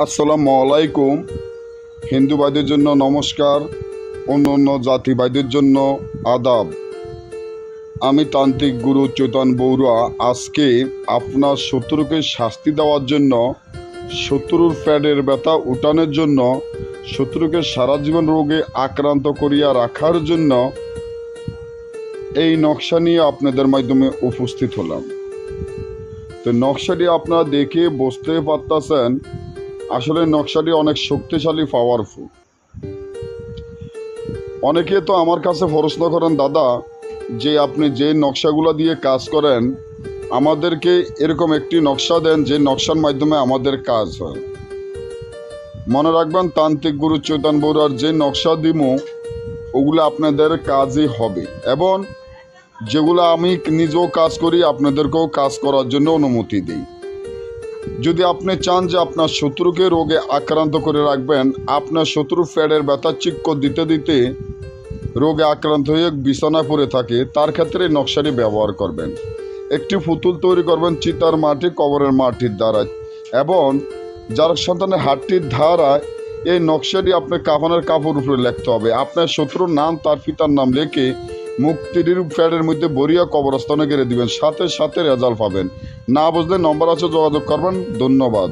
আসসালামু আলাইকুম। হিন্দু ভাইদের জন্য নমস্কার, অন্য অন্য জাতি ভাইদের জন্য আদাব। আমি তান্ত্রিক গুরু চৈতন বড়ুয়া আজকে আপনার শত্রুকে শাস্তি দেওয়ার জন্য, শত্রুর প্যাডের ব্যথা উঠানোর জন্য, শত্রুকে সারা জীবন রোগে আক্রান্ত করিয়া রাখার জন্য এই নকশা নিয়ে আপনাদের মাধ্যমে উপস্থিত হলাম। তো নকশাটি আপনারা দেখে বুঝতে পারতেছেন আসলে নকশাটি অনেক শক্তিশালী, পাওয়ারফুল। অনেকে তো আমার কাছে প্রশ্ন করেন, দাদা যে আপনি যে নকশাগুলো দিয়ে কাজ করেন আমাদেরকে এরকম একটি নকশা দেন যে নকশার মাধ্যমে আমাদের কাজ হয়। মনে রাখবেন, তান্ত্রিক গুরু চৈতন বড়ুয়ার যে নকশা দিমু ওগুলো আপনাদের কাজই হবে, এবং যেগুলো আমি নিজেও কাজ করি আপনাদেরকেও কাজ করার জন্য অনুমতি দিই। যদি আপনি চান যে আপনার শত্রুকে রোগে আক্রান্ত করে রাখবেন, আপনার শত্রুর প্যাডের ব্যথা চিক্ক দিতে দিতে রোগে আক্রান্ত হয়ে বিছানায় পড়ে থাকে, তার ক্ষেত্রে নকশাটি ব্যবহার করবেন। একটি পুতুল তৈরি করবেন চিতার মাটি, কবরের মাটির দ্বারা, এবং যার সন্তানের হাড়টির ধারায় এই নকশাটি আপনার কাফনের কাপড় উপরে লিখতে হবে। আপনার শত্রুর নাম, তার পিতার নাম লিখে মুক্তির প্যাডের মধ্যে বরিয়া কবরস্থানে গেড়ে দিবেন, সাথে সাথে রেজাল্ট পাবেন। না বুঝলে নম্বর আছে, যোগাযোগ করবেন। ধন্যবাদ।